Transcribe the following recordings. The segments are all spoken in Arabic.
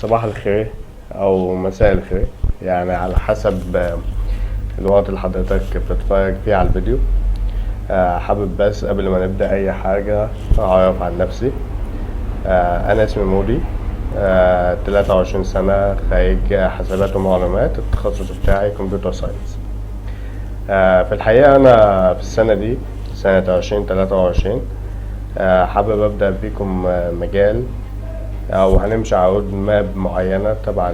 صباح الخير او مساء الخير، يعني على حسب الوقت اللي حضرتك بتتفرج فيه على الفيديو. حابب بس قبل ما نبدأ اي حاجة اعرف عن نفسي. انا اسمي مودي، 23 سنة، خريج حسابات ومعلومات، التخصص بتاعي كمبيوتر ساينس. في الحقيقة انا في السنة دي سنة 2023 حابب ابدأ بيكم مجال او هنمشي على رود ماب معينة تبع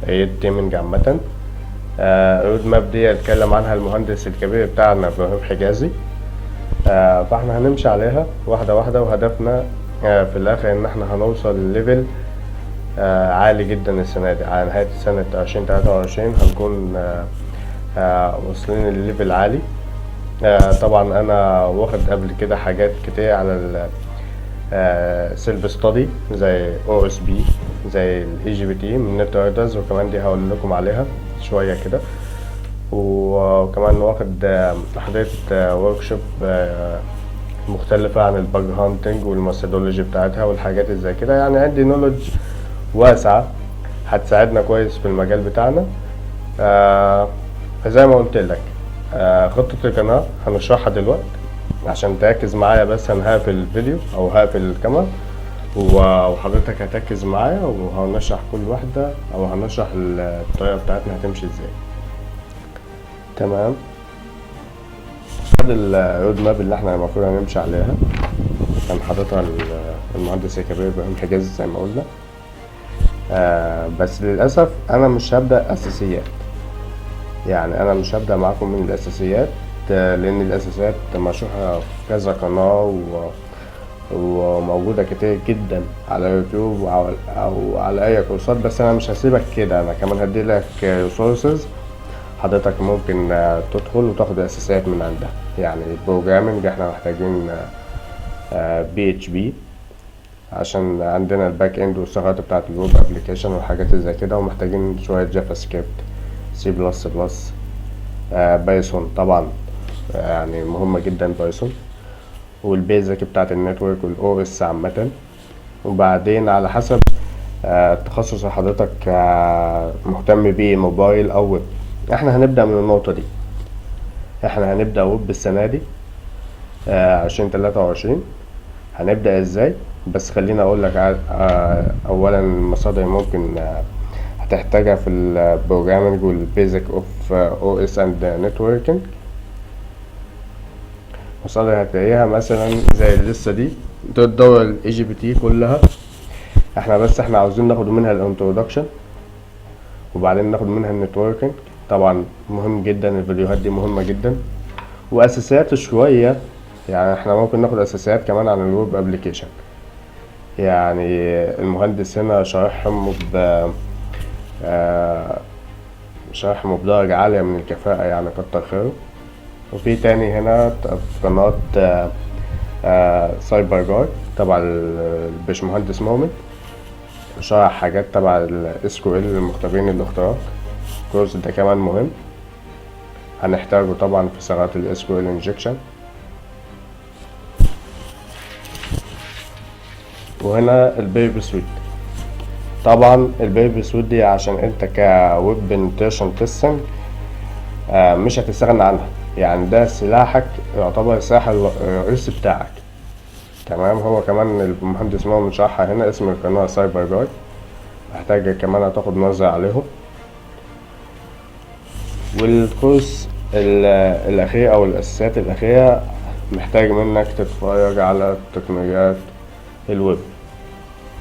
الريد تيمنج عامة. الرود ماب دي اتكلم عنها المهندس الكبير بتاعنا ابراهيم حجازي. فاحنا هنمشي عليها واحدة واحدة، وهدفنا في الاخر ان احنا هنوصل لليفل عالي جدا السنة دي. على نهاية سنة 2023 هنكون واصلين لليفل عالي. طبعا انا واخد قبل كده حاجات كتير على سيلف ستادي زي او اس بي، زي الاي جي بي تي من نت رايدرز، وكمان دي هقول لكم عليها شويه كده. وكمان واخد حضرت ورك شوب مختلفه عن الباج هانتنج والميثودولوجي بتاعتها والحاجات زي كده. يعني عندي نولج واسعه هتساعدنا كويس في المجال بتاعنا. زي ما قلت لك، خطه القناه هنشرحها دلوقتي عشان تركز معايا. بس انا هقفل الفيديو او هقفل الكاميرا وحضرتك هتركز معايا، وهنشرح كل واحدة او هنشرح الطريقة بتاعتنا هتمشي ازاي. تمام. هذا الرود ماب اللي احنا المفروض هنمشي عليها كان حاططها المهندس الكبير ابراهيم حجازي زي ما قلنا. بس للاسف انا مش هبدأ اساسيات، يعني انا مش هبدأ معاكم من الاساسيات، لان الاساسيات مشروحة في كذا قناة وموجودة كتير جدا على يوتيوب او على اي كورسات. بس انا مش هسيبك كده، انا كمان هديلك ريسورسز حضرتك ممكن تدخل وتاخد الاساسيات من عندها. يعني البروجرامنج احنا محتاجين بي اتش بي عشان عندنا الباك اند والثغرات بتاعت الويب ابليكيشن والحاجات زي كده، ومحتاجين شوية جافا سكريبت، سي بلس بلس، بايثون طبعا، يعني مهمة جدا بايثون، والبيزك بتاعت النتورك والاو اس عامة. وبعدين على حسب التخصص اللي حضرتك مهتم بيه، موبايل او ويب. احنا هنبدأ من النقطة دي، احنا هنبدأ ويب السنة دي 2023. هنبدأ ازاي؟ بس خلينا اقول لك اولا المصادر ممكن هتحتاجها في البروجرامنج والبيزك اوف او اس اند نتوركينج. مصادر هتلاقيها مثلا زي اللسه دي، تدور الاي جي بي تي كلها. احنا عاوزين ناخد منها الانترودكشن، وبعدين ناخد منها النتوركينج. طبعا مهم جدا، الفيديوهات دي مهمه جدا، واساسيات شويه. يعني احنا ممكن ناخد اساسيات كمان عن الويب ابليكيشن. يعني المهندس هنا شرحهم شرحهم بدرجه عاليه من الكفاءه، يعني كتر خيره. وفي تاني هنا في قناة سايبر جارد تبع الباشمهندس مؤمن، شرح حاجات تبع الاس كيو ال للمختبرين الاختراق. الكورس ده كمان مهم، هنحتاجه طبعا في ثغرات الاس كيو ال انجكشن. وهنا البيبي سويت. طبعا البيبي سويت دي عشان انت كويب بنتريشن تيستنج مش هتستغنى عنها، يعني ده سلاحك، يعتبر السلاح الرئيسي بتاعك. تمام. هو كمان المهندس مؤمن شرحها هنا، اسم القناة سايبر جارد، محتاج كمان هتاخد نظرة عليهم. والكورس الأخير أو الأساسيات الأخيرة محتاج منك تتفرج على تقنيات الويب.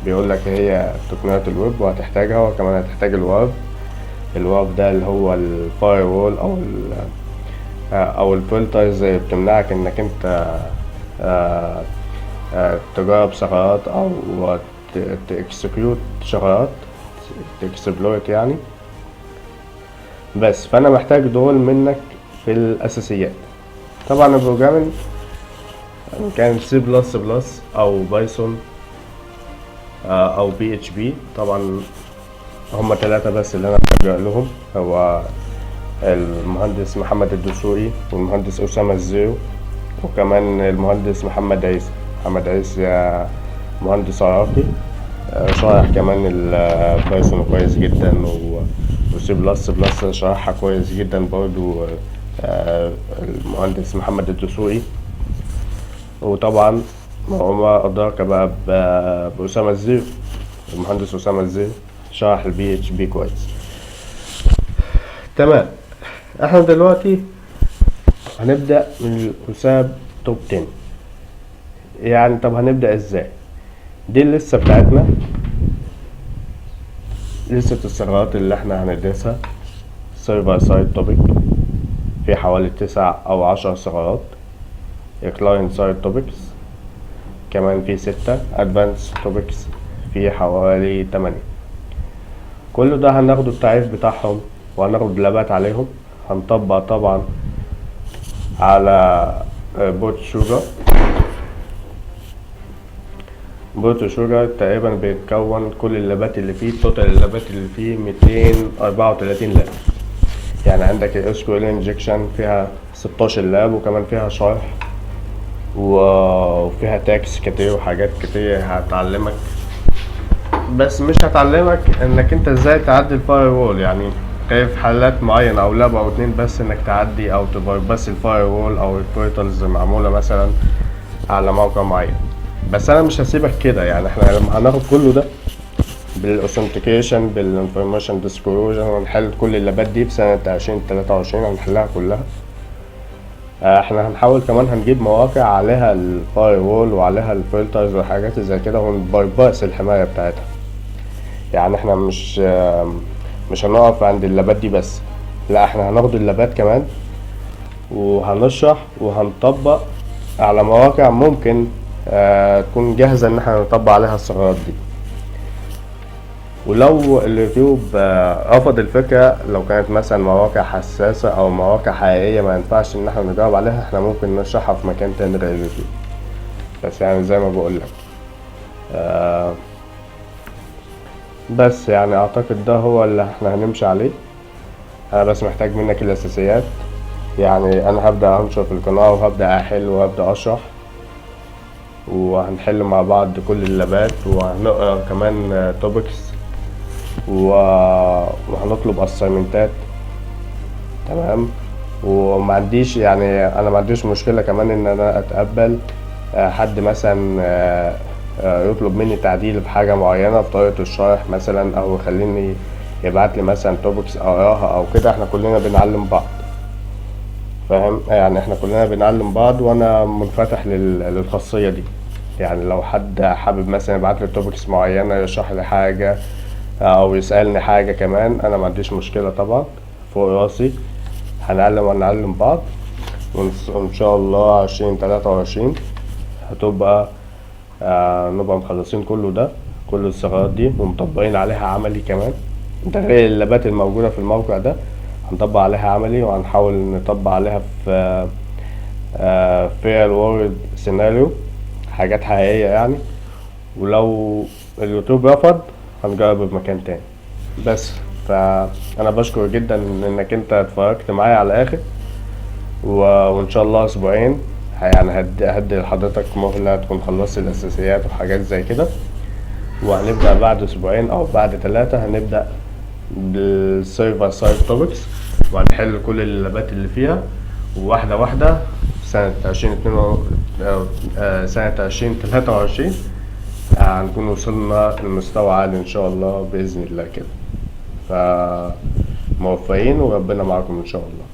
بيقولك هي تقنيات الويب وهتحتاجها، وكمان هتحتاج الويب ده اللي هو الفاير وول او الفلترز اللي بتمنعك انك انت تجرب ثغرات او تكسكيوت ثغرات، تكسبلويت يعني. بس فانا محتاج دول منك في الاساسيات. طبعا البروجرامينج كان سي بلس بلس او بايثون او بي اتش بي. طبعا هما 3 بس اللي انا بلجأ لهم، هو المهندس محمد الدسوقي والمهندس أسامة الزيرو، وكمان المهندس محمد عيسى مهندس عراقي. شارح كمان البايثون كويس جدا، وسي بلس بلس شرحها كويس جدا برضو المهندس محمد الدسوقي. وطبعا وما أدراك بقى بأسامة الزير، المهندس أسامة الزير شرح البي اتش بي كويس. تمام، احنا دلوقتي هنبدأ من الأساب توب 10. يعني طب هنبدأ ازاي؟ دي اللسة بتاعتنا، لسة الثغرات اللي احنا هندرسها سيرفر سايد توبيك، في حوالي 9 أو 10 ثغرات. كلاينت سايد توبكس كمان في 6. ادفانس توبكس في حوالي 8. كل ده هناخد التعريف بتاعهم وهناخد لابات عليهم. هنطبق طبعا على بوت شوجر. بوت شوجر تقريبا بيتكون كل اللابات اللي فيه، توتال اللابات اللي فيه 234 لاب. يعني عندك ال SQL انجكشن فيها 16 لاب، وكمان فيها شرح وفيها تاكس كتير وحاجات كتير هتعلمك، بس مش هتعلمك انك انت ازاي تعدي الفاير وول. يعني في حالات معينة او لاب او اتنين بس انك تعدي او بس الفاير وول او البورتالز معمولة مثلا على موقع معين. بس انا مش هسيبك كده، يعني احنا لما هناخد كله ده بالاوثنتيكيشن بالانفورميشن ديسكلوجر ونحل كل اللابات دي في سنة 2023 هنحلها كلها. احنا هنحاول كمان هنجيب مواقع عليها الفاير وول وعليها الفلترز وحاجات زي كده ونبايباس الحماية بتاعتها. يعني احنا مش هنقف عند اللابات دي بس، لا احنا هناخد اللابات كمان وهنشرح وهنطبق على مواقع ممكن تكون جاهزة ان احنا نطبق عليها الثغرات دي. ولو اليوتيوب رفض الفكرة، لو كانت مثلا مواقع حساسة او مواقع حقيقية ما ينفعش ان احنا نجاوب عليها، احنا ممكن نشرحها في مكان تاني غير اليوتيوب. بس يعني زي ما بقول لك بس يعني اعتقد ده هو اللي احنا هنمشي عليه. انا بس محتاج منك الاساسيات. يعني انا هبدأ انشر في القناة وهبدأ احل وهبدأ اشرح، وهنحل مع بعض كل اللابات وهنقرا كمان توبكس وهنطلب اسايمنتات. تمام. وما عنديش يعني انا ما عنديش مشكلة كمان ان انا اتقبل حد مثلا يطلب مني تعديل في حاجة معينة في طريقة الشرح مثلا، او يخليني يبعت لي مثلا توبكس اقراها او كده. احنا كلنا بنعلم بعض، فاهم؟ يعني احنا كلنا بنعلم بعض وانا منفتح للخاصية دي. يعني لو حد حابب مثلا يبعت لي توبكس معينة يشرح لي حاجة او يسألني حاجة كمان، انا ما عنديش مشكلة طبعا، فوق راسي. هنعلم بعض، وان شاء الله 2023 هتبقى نبقى مخلصين كله ده، كل الثغرات دي ومطبقين عليها عملي كمان. ده غير اللابات الموجودة في الموقع ده هنطبق عليها عملي، وهنحاول نطبق عليها في real world scenario، حاجات حقيقية يعني. ولو اليوتيوب رفض هنجرب بمكان تاني. بس فأنا بشكر جدا انك انت اتفرجت معايا على الآخر، وان شاء الله اسبوعين يعني هدي لحضرتك مهلة تكون خلصت الاساسيات وحاجات زي كده، وهنبدأ بعد اسبوعين او بعد 3 هنبدأ بالسيرفر سايد توبكس، وهنحل كل اللابات اللي فيها واحدة واحدة. سنة 2023 هنكون وصلنا لمستوى عالي ان شاء الله بإذن الله كده. فموفقين وربنا معاكم ان شاء الله.